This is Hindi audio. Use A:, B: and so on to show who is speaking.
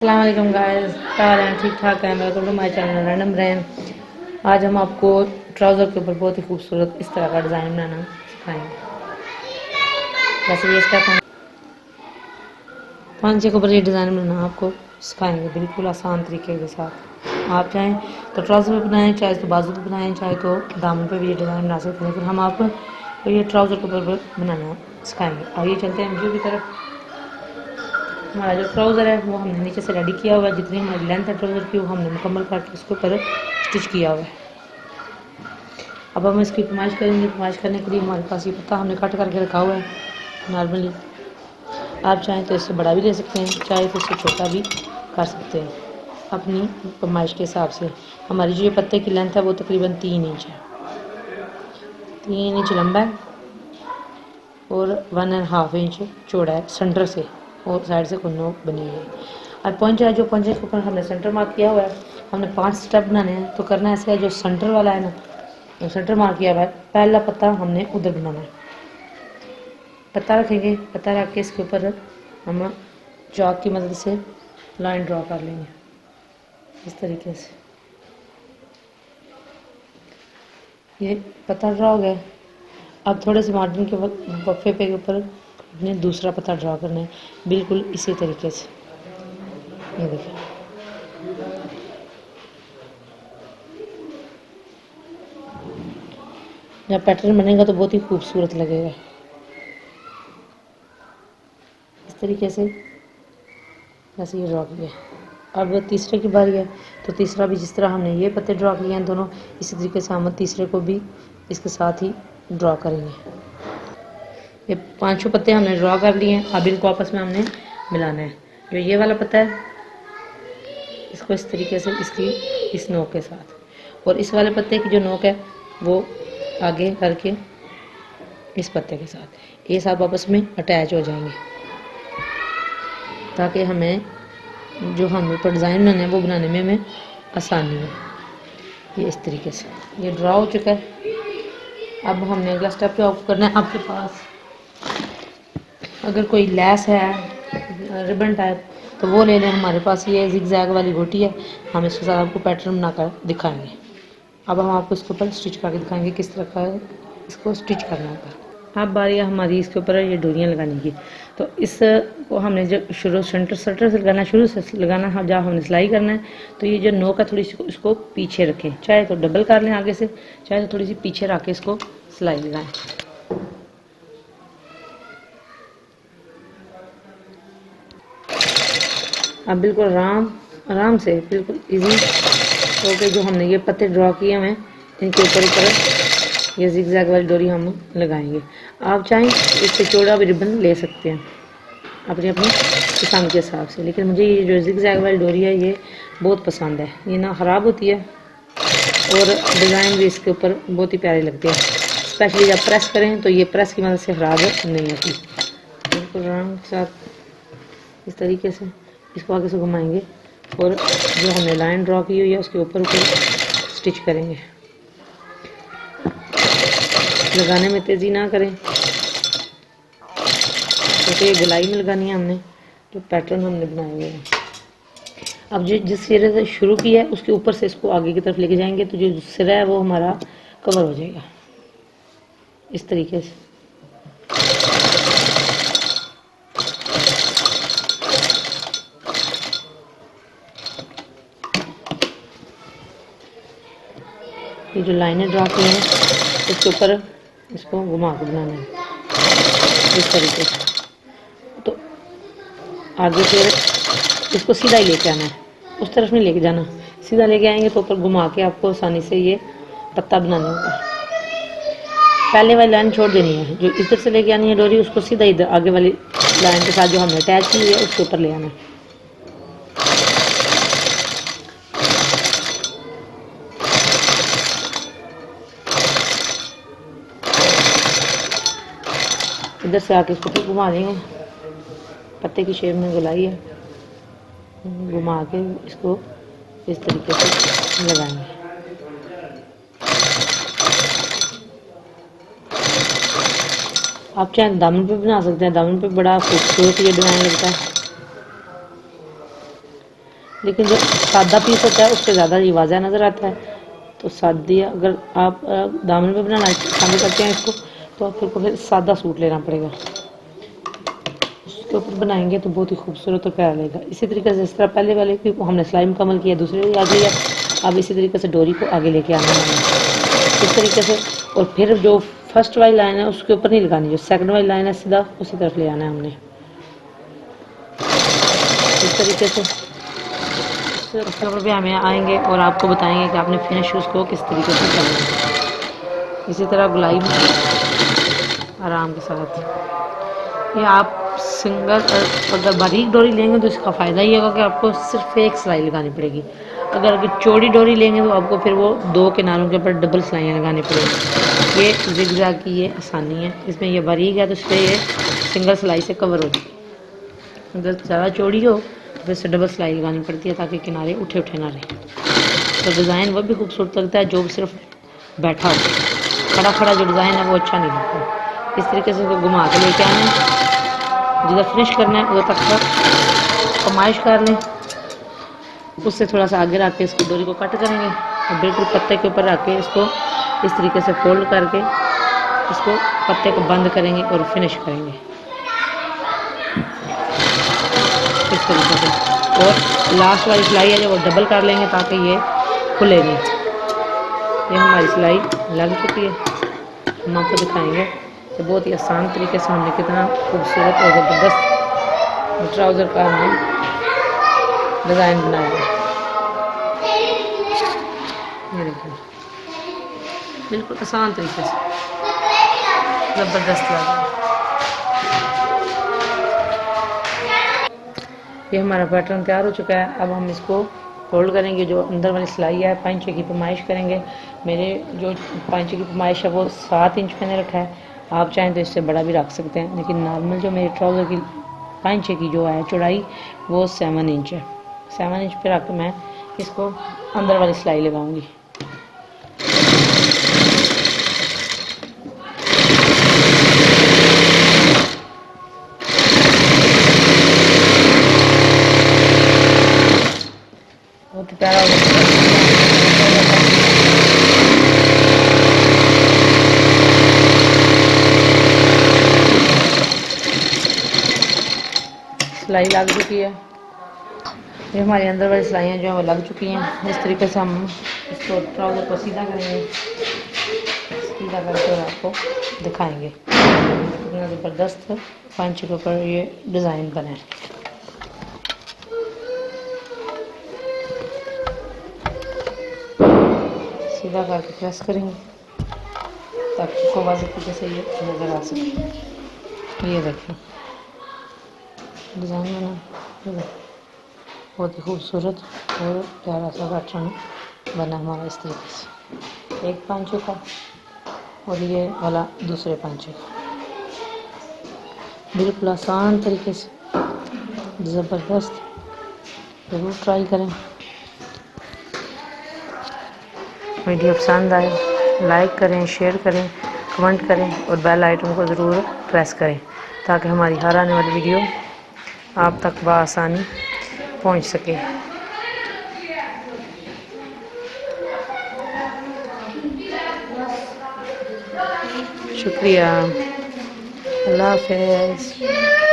A: अस्सलाम वालेकुम गाइस, क्या हाल है? ठीक ठाक है। Welcome to my channel random brain. आज हम आपको ट्राउज़र के ऊपर बहुत ही खूबसूरत इस तरह का डिज़ाइन बनाना सिखाएंगे। वैसे ये स्टेप पांचे के ऊपर ये डिज़ाइन बनाना आपको सिखाएंगे बिल्कुल आसान तरीके के साथ। आप चाहें तो ट्राउज़र पे बनाएं, चाहे तो बाजू पे बनाएं, चाहे तो दामन पे भी ये डिज़ाइन बना सकते हैं, लेकिन हम आपको ये ट्राउज़र के ऊपर बनाना सिखाएंगे। आइए चलते हैं वीडियो की तरफ। हमारा जो ट्राउज़र है वो हमने नीचे से रेडी किया हुआ है। जितनी हमारी लेंथ है ट्राउज़र की वो हमने मुकम्मल करके उसके ऊपर स्टिच किया हुआ है। अब हम इसकी फरमाइश करेंगे। फरमाइश करने के लिए हमारे पास ये पत्ता हमने कट करके रखा हुआ है नॉर्मली। आप चाहें तो इससे बड़ा भी ले सकते हैं, चाहे तो इससे छोटा भी कर सकते हैं अपनी फरमाइश के हिसाब से। हमारी जो ये पत्ते की लेंथ है वो तकरीबन 3 इंच है, 3 इंच लंबा है और 1.5 इंच चौड़ा है सेंटर से, और साइड से कोई नोक बनी हुई है। अब पॉइंट जो पॉइंट के ऊपर हमने सेंटर मार्क किया हुआ है, हमने 5 स्टेप बनाने हैं। तो करना ऐसे है, जो सेंटर वाला है ना, जो सेंटर मार्क किया हुआ है, पहला पत्ता हमने उधर बनाना है। पत्ता रखेंगे, पत्ता रख के इसके ऊपर हम चॉक की मदद से लाइन ड्रॉ कर लेंगे इस तरीके से। ये पत्ता ड्रॉ हो गया। अब थोड़े से मार्जिन के वक्फे पे के ऊपर अपने दूसरा पत्ता ड्रॉ करना है बिल्कुल इसी तरीके से। ये देखिए, जब पैटर्न बनेगा तो बहुत ही खूबसूरत लगेगा इस तरीके से। जैसे ये ड्रॉ किया। अब तीसरे की बारी है, तो तीसरा भी जिस तरह हमने ये पत्ते ड्रॉ किए हैं दोनों, इसी तरीके से हम तीसरे को भी इसके साथ ही ड्रॉ करेंगे। ये 5 पत्ते हमने ड्रॉ कर लिए हैं। अब इनको आपस में हमने मिलाना है। जो ये वाला पत्ता है इसको इस तरीके से इसकी इस नोक के साथ, और इस वाले पत्ते की जो नोक है वो आगे करके इस पत्ते के साथ, ये सब आपस में अटैच हो जाएंगे, ताकि हमें जो हम ऊपर डिज़ाइन बनाने हैं वो बनाने में हमें आसानी है। ये इस तरीके से ये ड्रॉ हो चुका है। अब हमने अगला स्टेप क्या करना है, आपके पास अगर कोई लैस है रिबन टाइप तो वो ले लें। हमारे पास ये जिगजैग वाली गोटी है, हम इसके साथ आपको पैटर्न बनाकर दिखाएंगे। अब हम आपको इसके ऊपर स्टिच करके दिखाएंगे किस तरह का इसको स्टिच करना होगा। अब बारी है हमारी इसके ऊपर ये डोरियाँ लगाने की। तो इस को हमने जब सेंटर से लगाना, शुरू से लगाना, जब हमने सिलाई करना है तो ये जो नोक है थोड़ी सी इसको पीछे रखें, चाहे तो डबल कर लें आगे से, चाहे तो थोड़ी सी पीछे रख के इसको सिलाई लगाएं। अब बिल्कुल आराम से बिल्कुल इजी होके जो हमने ये पत्ते ड्रॉ किए हैं इनके ऊपर ये जिगजैग वाली डोरी हम लगाएंगे। आप चाहें इससे चौड़ा भी रिबन ले सकते हैं अपनी अपनी पसंद के हिसाब से, लेकिन मुझे ये जो जिगजैग वाली डोरी है ये बहुत पसंद है। ये ना ख़राब होती है और डिज़ाइन भी इसके ऊपर बहुत ही प्यारे लगते हैं, स्पेशली जब प्रेस करें तो ये प्रेस की मदद से ख़राब नहीं होती। बिल्कुल आराम के साथ इस तरीके से इसको आगे से घुमाएंगे और जो हमने लाइन ड्रॉ की हुई है उसके ऊपर स्टिच करेंगे। लगाने में तेज़ी ना करें, तो ये गोलाई में लगानी है हमने जो पैटर्न हमने बनाए हुए हैं। अब जो जिस सिरे से शुरू किया है उसके ऊपर से इसको आगे की तरफ लेके जाएंगे तो जो सिरा है वो हमारा कवर हो जाएगा इस तरीके से। ये जो लाइनें ड्रॉ की हैं उसके ऊपर इसको घुमा के बनाना है इस तरीके से। तो आगे फिर इसको सीधा ही लेके आना है, उस तरफ नहीं लेके जाना, सीधा लेके आएंगे तो ऊपर घुमा के आपको आसानी से ये पत्ता बनाना होगा। पहले वाली लाइन छोड़ देनी है, जो इधर से लेके आनी है डोरी उसको सीधा इधर आगे वाली लाइन के साथ जो हमने अटैच की है उसके ऊपर ले आना है। इधर से आके इसको फिर घुमा देंगे, पत्ते की शेप में गोलाई है, घुमा के इसको इस तरीके से लगाएंगे। आप चाहे दामन पे बना सकते हैं, दामन पे बड़ा खूबसूरत ये डिज़ाइन लगता है। लेकिन जो सादा पीस होता है उससे ज़्यादा ही वाज़ह नज़र आता है। तो सादी अगर आप दामन पे बनाना पसंद करते हैं इसको, तो आपको फिर सादा सूट लेना पड़ेगा। उसके ऊपर बनाएंगे तो बहुत ही खूबसूरत और प्यारा लगेगा। इसी तरीके से जिस तरह पहले वाले की हमने सिलाई मुकम्मल किया, दूसरे वाली आ गई है। अब इसी तरीके से डोरी को आगे लेके आना है इस तरीके से, और फिर जो फर्स्ट वाली लाइन है उसके ऊपर नहीं लगानी, जो सेकंड वाली लाइन है सीधा उसी तरफ ले आना है हमने इस तरीके से। उसके ऊपर भी हमें आएंगे और आपको बताएंगे कि आपने फिनिश उसको किस तरीके से करना है। इसी तरह गुलाई आराम के साथ ये आप सिंगल अगर बारीक डोरी लेंगे तो इसका फ़ायदा ये होगा कि आपको सिर्फ एक सिलाई लगानी पड़ेगी। अगर चौड़ी डोरी लेंगे तो आपको फिर वो दो किनारों के ऊपर डबल सिलाइयाँ लगानी पड़ेंगी। ये ज़िगज़ैग की ये आसानी है, इसमें ये बारीक है तो इसलिए ये सिंगल सिलाई से कवर होगी। अगर ज़्यादा चौड़ी हो तो फिर से डबल सिलाई लगानी पड़ती है ताकि किनारे उठे उठे ना रहें। तो डिज़ाइन वो भी खूबसूरत लगता है जो सिर्फ बैठा हो, खड़ा खड़ा जो डिज़ाइन है वो अच्छा नहीं लगता। इस तरीके से उसको घुमा के लेके आना है, जिधर फिनिश करना है उधर तक कमाइश कर लें। उससे थोड़ा सा आगे रख के इसको डोरी को कट करेंगे और बिल्कुल पत्ते के ऊपर रख के इसको इस तरीके से फोल्ड करके इसको पत्ते को बंद करेंगे और फिनिश करेंगे इस तरीके से। और लास्ट वाली सिलाई है जो वो डबल कर लेंगे ताकि ये खुले नहीं। ये हमारी सिलाई लग चुकी है, हम आपको दिखाएंगे कि बहुत ही आसान तरीके से हमने कितना खूबसूरत और ज़बरदस्त ट्राउज़र का हमने डिज़ाइन बनाया है। ये देखिए बिल्कुल आसान तरीके से ज़बरदस्त लग रहा है। ये हमारा पैटर्न तैयार हो चुका है। अब हम इसको फोल्ड करेंगे, जो अंदर वाली सिलाई है पंचे की पैमाइश करेंगे। मेरे जो पंचे की पैमाइश है वो 7 इंच मैंने रखा है, आप चाहें तो इससे बड़ा भी रख सकते हैं, लेकिन नॉर्मल जो मेरे ट्राउज़र की पंचे की जो है चौड़ाई वो 7 इंच है। 7 इंच पे रख के मैं इसको अंदर वाली सिलाई लगाऊंगी। बहुत प्यारा सिलाई लग चुकी है। ये हमारे अंदर वाली सिलाइयाँ जो है वो लग चुकी हैं। इस तरीके से हम इसको ट्राउज़र को सीधा करेंगे, सीधा करके और आपको दिखाएंगे इतना ज़बरदस्त पंचे के ऊपर ये डिज़ाइन बना है। सीधा करके प्रेस करेंगे ताकि इसको वाज़ेह तरीके से ये नज़र आ सके। ये देखिए डिज़ाइन बना, बहुत ही खूबसूरत और प्यारा सा पैटर्न बना हमारा इस तरीके से, एक पंचे का और ये वाला दूसरे पंचे का। बिल्कुल आसान तरीके से ज़बरदस्त, ज़रूर ट्राई करें। वीडियो पसंद आए लाइक करें, शेयर करें, कमेंट करें और बेल आइकन को ज़रूर प्रेस करें ताकि हमारी हर आने वाली वीडियो आप तक बआसानी पहुंच सके। शुक्रिया, अल्लाह हाफ़िज़।